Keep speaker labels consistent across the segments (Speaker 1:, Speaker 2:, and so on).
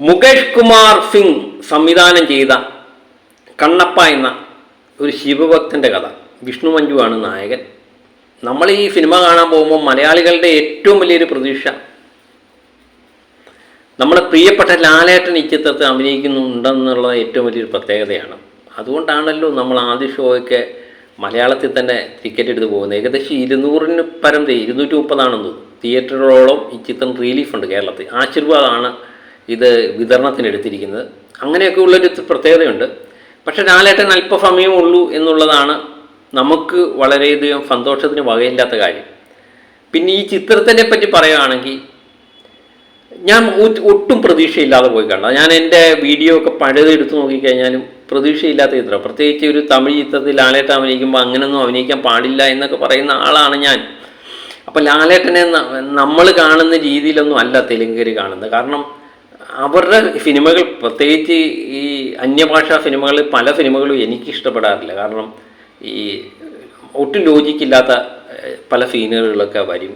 Speaker 1: മുകേഷ് കുമാർ സിംഗ് സംവിധാനം ചെയ്ത കണ്ണപ്പ എന്ന ഒരു ശിവഭക്തൻ്റെ കഥ. വിഷ്ണു മഞ്ജുവാണ് നായകൻ. നമ്മൾ ഈ സിനിമ കാണാൻ പോകുമ്പോൾ മലയാളികളുടെ ഏറ്റവും വലിയൊരു പ്രതീക്ഷ നമ്മുടെ പ്രിയപ്പെട്ട ലാലേട്ടൻ ഈ ചിത്രത്തിൽ അഭിനയിക്കുന്നുണ്ടെന്നുള്ള ഏറ്റവും വലിയൊരു പ്രത്യേകതയാണ്. അതുകൊണ്ടാണല്ലോ നമ്മൾ ആദ്യ ഷോയ്ക്ക് മലയാളത്തിൽ തന്നെ ടിക്കറ്റ് എടുത്ത് പോകുന്നത്. ഏകദേശം 200-ന് പരം 230 തിയേറ്ററുകളോളം ഈ ചിത്രം റിലീഫുണ്ട് കേരളത്തിൽ. ആശീർവാദമാണ് ഇത് വിതരണത്തിനെടുത്തിരിക്കുന്നത്. അങ്ങനെയൊക്കെ ഉള്ളൊരു പ്രത്യേകതയുണ്ട്. പക്ഷേ ലാലേട്ടൻ അല്പസമയമേ ഉള്ളൂ എന്നുള്ളതാണ് നമുക്ക് വളരെയധികം സന്തോഷത്തിന് വകയില്ലാത്ത കാര്യം. പിന്നെ ഈ ചിത്രത്തിനെ പറ്റി പറയുകയാണെങ്കിൽ ഞാൻ ഒട്ടും പ്രതീക്ഷയില്ലാതെ പോയി കണ്ടത്. ഞാൻ എൻ്റെ വീഡിയോ ഒക്കെ പഴയത് എടുത്ത് നോക്കിക്കഴിഞ്ഞാലും പ്രതീക്ഷയില്ലാത്ത ചിത്രം, പ്രത്യേകിച്ച് ഒരു തമിഴ് ചിത്രത്തിൽ ലാലേട്ടൻ അഭിനയിക്കുമ്പോൾ അങ്ങനെയൊന്നും അഭിനയിക്കാൻ പാടില്ല എന്നൊക്കെ പറയുന്ന ആളാണ് ഞാൻ. അപ്പോൾ ലാലേട്ടനെ നമ്മൾ കാണുന്ന രീതിയിലൊന്നും അല്ല തെലുങ്കർ കാണുന്നത്. കാരണം അവരുടെ സിനിമകൾ, പ്രത്യേകിച്ച് ഈ അന്യഭാഷാ സിനിമകൾ, പല സിനിമകളും എനിക്ക് ഇഷ്ടപ്പെടാറില്ല. കാരണം ഈ ഒട്ടും ലോജിക്കില്ലാത്ത പല സീനുകളിലൊക്കെ വരും.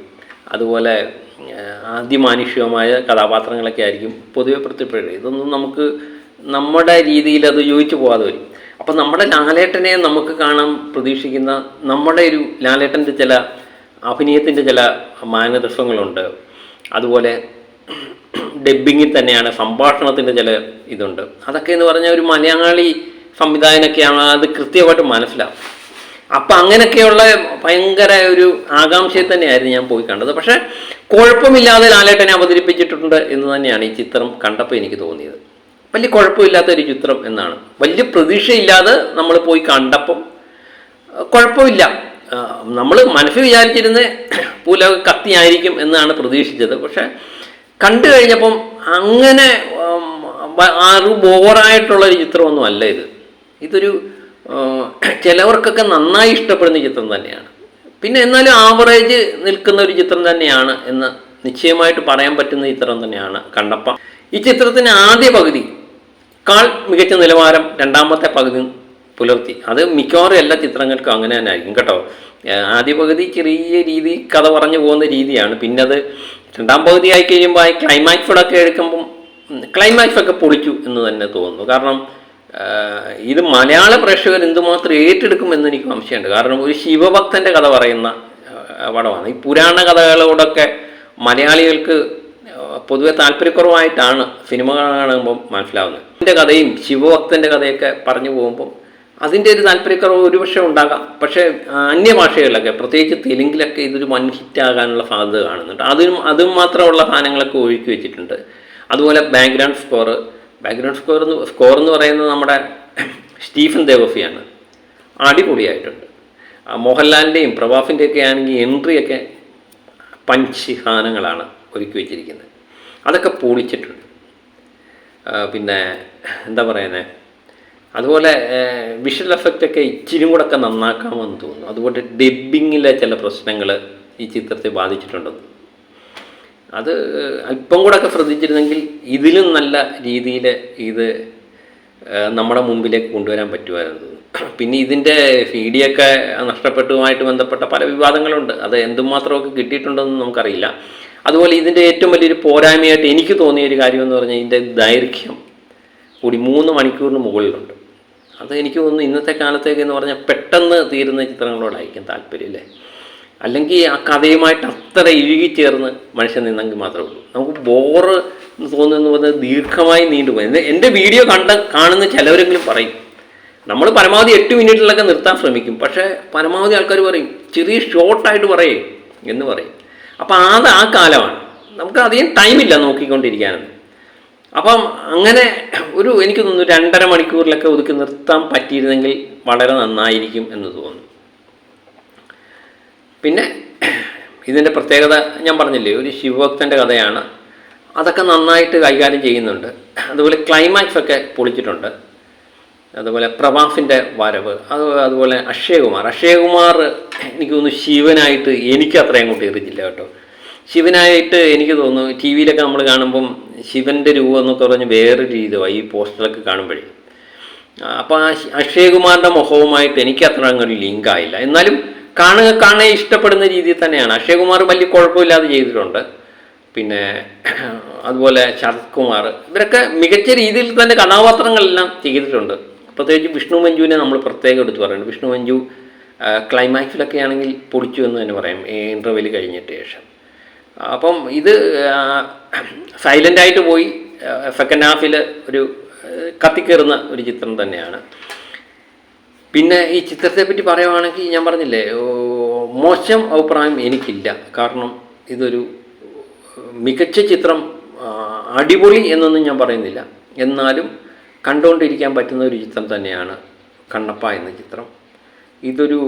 Speaker 1: അതുപോലെ ആദ്യമാനുഷികമായ കഥാപാത്രങ്ങളൊക്കെ ആയിരിക്കും പൊതുവെ പ്രത്യക്ഷപ്പെടുക. ഇതൊന്നും നമുക്ക് നമ്മുടെ രീതിയിൽ അത് യോജിച്ചു പോകാതെ വരും. അപ്പം നമ്മുടെ ലാലേട്ടനെ നമുക്ക് കാണാൻ പ്രതീക്ഷിക്കുന്ന നമ്മുടെ ഒരു ലാലേട്ടൻ്റെ ചില അഭിനയത്തിൻ്റെ ചില മാനദർശങ്ങളുണ്ട്. അതുപോലെ ഡബ്ബിങ്ങിൽ തന്നെയാണ് സംഭാഷണത്തിൻ്റെ ചില ഇതുണ്ട്. അതൊക്കെ എന്ന് പറഞ്ഞാൽ ഒരു മലയാളി സംവിധായകനൊക്കെയാണ് അത് കൃത്യമായിട്ട് മനസ്സിലാവും. അപ്പം അങ്ങനെയൊക്കെയുള്ള ഭയങ്കര ഒരു ആകാംക്ഷയിൽ തന്നെയായിരുന്നു ഞാൻ പോയി കണ്ടത്. പക്ഷേ കുഴപ്പമില്ലാതെ ലാലേട്ടനെ അവതരിപ്പിച്ചിട്ടുണ്ട് എന്ന് തന്നെയാണ് ഈ ചിത്രം കണ്ടപ്പോൾ എനിക്ക് തോന്നിയത്. വലിയ കുഴപ്പമില്ലാത്തൊരു ചിത്രം എന്നാണ്. വലിയ പ്രതീക്ഷയില്ലാതെ നമ്മൾ പോയി കണ്ടപ്പം കുഴപ്പമില്ല. നമ്മൾ മനസ്സിൽ വിചാരിച്ചിരുന്ന പോലെ കത്തിയായിരിക്കും എന്നാണ് പ്രതീക്ഷിച്ചത്. പക്ഷേ കണ്ടു കഴിഞ്ഞപ്പം അങ്ങനെ ബോറായിട്ടുള്ളൊരു ചിത്രമൊന്നും അല്ല ഇത്. ഇതൊരു ചിലവർക്കൊക്കെ നന്നായി ഇഷ്ടപ്പെടുന്ന ചിത്രം തന്നെയാണ്. പിന്നെ എന്നാലും ആവറേജ് നിൽക്കുന്ന ഒരു ചിത്രം തന്നെയാണ് എന്ന് നിശ്ചയമായിട്ട് പറയാൻ പറ്റുന്ന ചിത്രം തന്നെയാണ് കണ്ണപ്പ. ഈ ചിത്രത്തിന് ആദ്യ പകുതി മികച്ച നിലവാരം രണ്ടാമത്തെ പകുതി പുലർത്തി. അത് മിക്കവാറും എല്ലാ ചിത്രങ്ങൾക്കും അങ്ങനെ തന്നെ ആയിരിക്കും കേട്ടോ. ആദ്യ പകുതി ചെറിയ രീതി കഥ പറഞ്ഞു പോകുന്ന രീതിയാണ്. പിന്നെ അത് രണ്ടാം പകുതി ആയി കഴിയുമ്പോൾ ക്ലൈമാക്സോടൊക്കെ എടുക്കുമ്പം ക്ലൈമാക്സൊക്കെ പൊളിച്ചു എന്ന് തന്നെ തോന്നുന്നു. കാരണം ഇത് മലയാള പ്രേക്ഷകർ എന്തുമാത്രം ഏറ്റെടുക്കുമെന്ന് എനിക്ക് സംശയമുണ്ട്. കാരണം ഒരു ശിവഭക്തൻ്റെ കഥ പറയുന്ന പടമാണ്. ഈ പുരാണ കഥകളോടൊക്കെ മലയാളികൾക്ക് പൊതുവെ താല്പര്യക്കുറവായിട്ടാണ് സിനിമ കാണുമ്പം മനസ്സിലാവുന്നത്. എൻ്റെ കഥയും ശിവഭക്തൻ്റെ കഥയൊക്കെ പറഞ്ഞു പോകുമ്പം അതിൻ്റെ ഒരു താല്പര്യക്കുറവ് ഒരുപക്ഷെ ഉണ്ടാകാം. പക്ഷേ അന്യഭാഷകളിലൊക്കെ, പ്രത്യേകിച്ച് തെലുങ്കിലൊക്കെ ഇതൊരു വൻ ഹിറ്റാകാനുള്ള സാധ്യത കാണുന്നുണ്ട്. അതും മാത്രമുള്ള സാധനങ്ങളൊക്കെ ഒഴുക്കി വെച്ചിട്ടുണ്ട്. അതുപോലെ ബാക്ക്ഗ്രൗണ്ട് സ്കോർ എന്ന് പറയുന്നത് നമ്മുടെ സ്റ്റീഫൻ ദേവസിയാണ്. അടിപൊളിയായിട്ടുണ്ട്. മോഹൻലാലിൻ്റെയും പ്രഭാസിൻ്റെയൊക്കെ ആണെങ്കിൽ എൻട്രിയൊക്കെ പഞ്ച് സാധനങ്ങളാണ് ഒരുക്കി വെച്ചിരിക്കുന്നത്. അതൊക്കെ പൊളിച്ചിട്ടുണ്ട്. പിന്നെ എന്താ പറയുന്നത്, അതുപോലെ വിഷ്വൽ എഫക്റ്റൊക്കെ ഇച്ചിരി കൂടെ ഒക്കെ നന്നാക്കാമെന്ന് തോന്നുന്നു. അതുപോലെ ഡബ്ബിങ്ങിലെ ചില പ്രശ്നങ്ങൾ ഈ ചിത്രത്തെ ബാധിച്ചിട്ടുണ്ടെന്ന്. അത് അല്പം കൂടെ ഒക്കെ ശ്രദ്ധിച്ചിരുന്നെങ്കിൽ ഇതിലും നല്ല രീതിയിൽ ഇത് നമ്മുടെ മുമ്പിലേക്ക് കൊണ്ടുവരാൻ പറ്റുമായിരുന്നു. പിന്നെ ഇതിൻ്റെ CD-യൊക്കെ നഷ്ടപ്പെട്ടുമായിട്ട് ബന്ധപ്പെട്ട പല വിവാദങ്ങളുണ്ട്. അത് എന്തുമാത്രമൊക്കെ കിട്ടിയിട്ടുണ്ടെന്ന് നമുക്കറിയില്ല. അതുപോലെ ഇതിൻ്റെ ഏറ്റവും വലിയൊരു പോരായ്മയായിട്ട് എനിക്ക് തോന്നിയൊരു കാര്യമെന്ന് പറഞ്ഞാൽ ഇതിൻ്റെ ദൈർഘ്യം കൂടി 3 മണിക്കൂറിന് മുകളിലുണ്ട്. അത് എനിക്ക് തോന്നുന്നു ഇന്നത്തെ കാലത്തേക്ക് എന്ന് പറഞ്ഞാൽ പെട്ടെന്ന് തീരുന്ന ചിത്രങ്ങളോടായിരിക്കും താല്പര്യം അല്ലേ. അല്ലെങ്കിൽ ആ കഥയുമായിട്ട് അത്ര ഇഴുകിച്ചേർന്ന് മനുഷ്യൻ നിന്നെങ്കിൽ മാത്രമേ ഉള്ളൂ. നമുക്ക് ബോറ് തോന്നുന്നു പറഞ്ഞാൽ ദീർഘമായി നീണ്ടുപോയി. എൻ്റെ വീഡിയോ കാണുന്ന ചിലവരെങ്കിലും പറയും നമ്മൾ പരമാവധി 8 മിനിറ്റിലൊക്കെ നിർത്താൻ ശ്രമിക്കും. പക്ഷേ പരമാവധി ആൾക്കാർ പറയും ചെറിയ ഷോർട്ടായിട്ട് പറയേ എന്ന് പറയും. അപ്പം അത് ആ കാലമാണ്. നമുക്ക് അധികം ടൈമില്ല നോക്കിക്കൊണ്ടിരിക്കാനൊന്നും. അപ്പം അങ്ങനെ എനിക്ക് തോന്നുന്നു 2.5 മണിക്കൂറിലൊക്കെ ഒതുക്കി നിർത്താൻ പറ്റിയിരുന്നെങ്കിൽ വളരെ നന്നായിരിക്കും എന്ന് തോന്നുന്നു. പിന്നെ ഇതിൻ്റെ പ്രത്യേകത ഞാൻ പറഞ്ഞില്ലേ, ഒരു ശിവഭക്തൻ്റെ കഥയാണ്. അതൊക്കെ നന്നായിട്ട് കൈകാര്യം ചെയ്യുന്നുണ്ട്. അതുപോലെ ക്ലൈമാക്സൊക്കെ പൊളിച്ചിട്ടുണ്ട്. അതുപോലെ പ്രഭാസിൻ്റെ വരവ്, അതുപോലെ അക്ഷയകുമാർ എനിക്ക് തോന്നുന്നു ശിവനായിട്ട് എനിക്ക് അത്രയും അങ്ങോട്ട് എറിഞ്ഞില്ല കേട്ടോ. ശിവനായിട്ട് എനിക്ക് തോന്നുന്നു TV-യിലൊക്കെ നമ്മൾ കാണുമ്പം ശിവൻ്റെ രൂപം എന്നൊക്കെ പറഞ്ഞ് വേറൊരു രീതിയാണ് ഈ പോസ്റ്ററൊക്കെ കാണുമ്പോഴേ. അപ്പോൾ ആ അക്ഷയകുമാറിൻ്റെ മുഖവുമായിട്ട് എനിക്ക് അത്ര അങ്ങോട്ട് ലിങ്കായില്ല. എന്നാലും കാണാൻ ഇഷ്ടപ്പെടുന്ന രീതിയിൽ തന്നെയാണ്. അക്ഷയകുമാർ വലിയ കുഴപ്പമില്ലാതെ ചെയ്തിട്ടുണ്ട്. പിന്നെ അതുപോലെ ശരത് കുമാർ, ഇവരൊക്കെ മികച്ച രീതിയിൽ തന്നെ കഥാപാത്രങ്ങളെല്ലാം ചെയ്തിട്ടുണ്ട്. പ്രത്യേകിച്ച് വിഷ്ണു മഞ്ജുവിനെ നമ്മൾ പ്രത്യേകം എടുത്ത് പറയുന്നുണ്ട്. വിഷ്ണു മഞ്ജു ക്ലൈമാക്സിലൊക്കെ ആണെങ്കിൽ പൊളിച്ചു എന്ന് തന്നെ പറയാം, ഇൻ്റർവെൽ കഴിഞ്ഞിട്ട് ശേഷം. അപ്പം ഇത് സൈലൻ്റായിട്ട് പോയി സെക്കൻഡ് ഹാഫിൽ ഒരു കത്തിക്കയറുന്ന ഒരു ചിത്രം തന്നെയാണ്. പിന്നെ ഈ ചിത്രത്തെ പറ്റി പറയുവാണെങ്കിൽ ഞാൻ പറഞ്ഞില്ലേ, മോശം അഭിപ്രായം എനിക്കില്ല. കാരണം ഇതൊരു മികച്ച ചിത്രം, അടിപൊളി എന്നൊന്നും ഞാൻ പറയുന്നില്ല. എന്നാലും കണ്ടുകൊണ്ടിരിക്കാൻ പറ്റുന്ന ഒരു ചിത്രം തന്നെയാണ് കണ്ണപ്പ എന്ന ചിത്രം. ഇതൊരു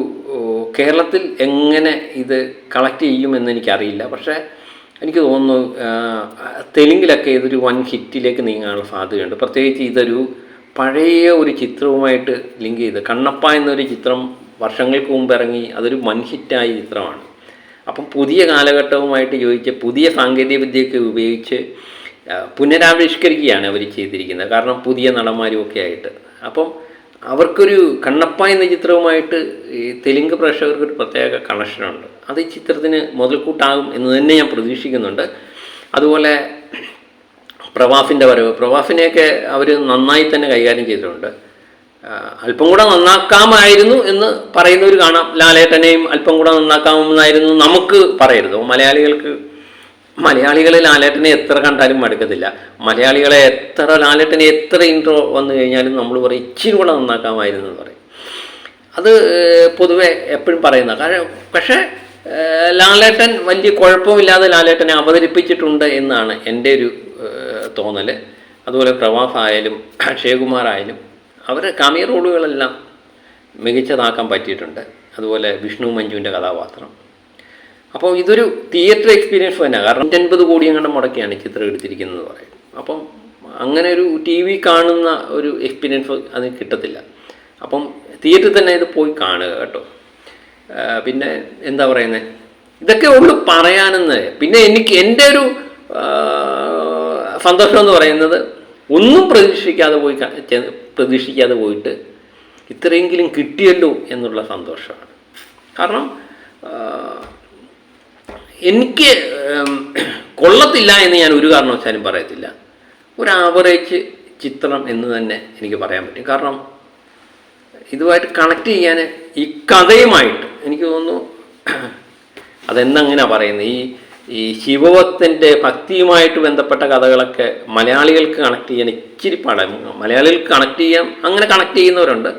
Speaker 1: കേരളത്തിൽ എങ്ങനെ ഇത് കളക്ട് ചെയ്യുമെന്ന് എനിക്കറിയില്ല. പക്ഷേ എനിക്ക് തോന്നുന്നു തെലുങ്കിലൊക്കെ ഇതൊരു വൻ ഹിറ്റിലേക്ക് നീങ്ങാനുള്ള സാധ്യതയുണ്ട്. പ്രത്യേകിച്ച് ഇതൊരു പഴയ ഒരു ചിത്രവുമായിട്ട് ലിങ്ക് ചെയ്ത്, കണ്ണപ്പ എന്നൊരു ചിത്രം വർഷങ്ങൾക്ക് മുമ്പ് ഇറങ്ങി, അതൊരു വൻ ഹിറ്റായ ചിത്രമാണ്. അപ്പം പുതിയ കാലഘട്ടവുമായിട്ട് യോജിച്ച് പുതിയ സാങ്കേതിക വിദ്യയൊക്കെ ഉപയോഗിച്ച് പുനരാവിഷ്കരിക്കുകയാണ് അവർ ചെയ്തിരിക്കുന്നത്. കാരണം പുതിയ നടന്മാരും ഒക്കെ ആയിട്ട്. അപ്പം അവർക്കൊരു കണ്ണപ്പ എന്ന ചിത്രവുമായിട്ട് ഈ തെലുങ്ക് പ്രേക്ഷകർക്കൊരു പ്രത്യേക കണക്ഷനുണ്ട്. അത് ഈ ചിത്രത്തിന് മുതൽക്കൂട്ടാകും എന്ന് തന്നെ ഞാൻ പ്രതീക്ഷിക്കുന്നുണ്ട്. അതുപോലെ പ്രവാസിൻ്റെ വരവ്, പ്രവാസിനെയൊക്കെ അവർ നന്നായി തന്നെ കൈകാര്യം ചെയ്തിട്ടുണ്ട്. അല്പം കൂടെ നന്നാക്കാമായിരുന്നു എന്ന് പറയുന്നവർ കാണാം. ലാലേട്ടനെയും അല്പം കൂടെ നന്നാക്കാമെന്നായിരുന്നു നമുക്ക് പറയരുത്. മലയാളികളെ ലാലേട്ടനെ എത്ര കണ്ടാലും മടുക്കത്തില്ല. ലാലേട്ടനെ എത്ര ഇൻട്രോ വന്നു കഴിഞ്ഞാലും നമ്മൾ പറയും ഇച്ചിരി കൂടെ നന്നാക്കാമായിരുന്നു എന്ന് പറയും. അത് പൊതുവെ എപ്പോഴും പറയുന്ന കാരണം. പക്ഷേ ലാലേട്ടൻ വലിയ കുഴപ്പമില്ലാതെ ലാലേട്ടനെ അവതരിപ്പിച്ചിട്ടുണ്ട് എന്നാണ് എൻ്റെ ഒരു തോന്നൽ. അതുപോലെ പ്രവാസ് ആയാലും അക്ഷയകുമാർ ആയാലും അവരുടെ കാമിയ റോളുകളെല്ലാം മികച്ചതാക്കാൻ പറ്റിയിട്ടുണ്ട്. അതുപോലെ വിഷ്ണു മഞ്ജുവിൻ്റെ കഥാപാത്രം. അപ്പോൾ ഇതൊരു തിയേറ്റർ എക്സ്പീരിയൻസ് തന്നെ. കാരണം 150 കോടി അങ്ങോട്ട് മുടക്കിയാണ് ചിത്രം എടുത്തിരിക്കുന്നത് പറയും. അപ്പം അങ്ങനെ ഒരു ടി വി കാണുന്ന ഒരു എക്സ്പീരിയൻസ് അതിന് കിട്ടത്തില്ല. അപ്പം തിയേറ്ററിൽ തന്നെ ഇത് പോയി കാണുക കേട്ടോ. പിന്നെ എന്താ പറയുന്നത്, ഇതൊക്കെ ഉള്ളു പറയാനെന്ന്. പിന്നെ എനിക്ക് എൻ്റെ ഒരു സന്തോഷം എന്ന് പറയുന്നത്, ഒന്നും പ്രതീക്ഷിക്കാതെ പോയിട്ട് ഇത്രയെങ്കിലും കിട്ടിയല്ലോ എന്നുള്ള സന്തോഷമാണ്. കാരണം എനിക്ക് കൊള്ളത്തില്ല എന്ന് ഞാൻ ഒരു കാരണവശാലും പറയത്തില്ല. ഒരു ആവറേജ് ചിത്രം എന്ന് തന്നെ എനിക്ക് പറയാൻ പറ്റും. കാരണം ഇതുമായിട്ട് കണക്ട് ചെയ്യാൻ ഈ കഥയുമായിട്ട് എനിക്ക് തോന്നുന്നു, അതെന്നങ്ങനെയാണ് പറയുന്നത്, ഈ ശിവഭക്തൻ്റെ ഭക്തിയുമായിട്ട് ബന്ധപ്പെട്ട കഥകളൊക്കെ മലയാളികൾക്ക് കണക്ട് ചെയ്യാൻ ഇച്ചിരി പാടാണ്. മലയാളികൾക്ക് കണക്ട് ചെയ്യാൻ അങ്ങനെ കണക്ട് ചെയ്യുന്നവരുണ്ട്.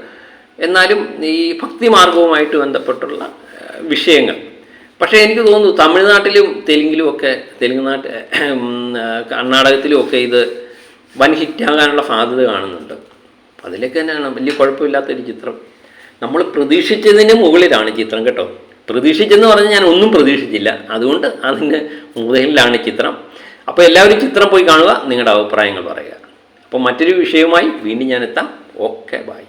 Speaker 1: എന്നാലും ഈ ഭക്തി മാർഗവുമായിട്ട് ബന്ധപ്പെട്ടുള്ള വിഷയങ്ങൾ. പക്ഷേ എനിക്ക് തോന്നുന്നു തമിഴ്നാട്ടിലും തെലുങ്കിലുമൊക്കെ, കർണാടകത്തിലുമൊക്കെ ഇത് വൻ ഹിറ്റാകാനുള്ള സാധ്യത കാണുന്നുണ്ട്. അതിലേക്ക് തന്നെയാണ് വലിയ കുഴപ്പമില്ലാത്തൊരു ചിത്രം. നമ്മൾ പ്രതീക്ഷിച്ചതിന് മുകളിലാണ് ചിത്രം കേട്ടോ. പ്രതീക്ഷിച്ചെന്ന് പറഞ്ഞാൽ ഞാൻ ഒന്നും പ്രതീക്ഷിച്ചില്ല. അതുകൊണ്ട് അതിൻ്റെ മുകളിലാണ് ചിത്രം. അപ്പോൾ എല്ലാവരും ചിത്രം പോയി കാണുക, നിങ്ങളുടെ അഭിപ്രായങ്ങൾ പറയുക. അപ്പോൾ മറ്റൊരു വിഷയവുമായി വീണ്ടും ഞാൻ എത്താം. Okay, by.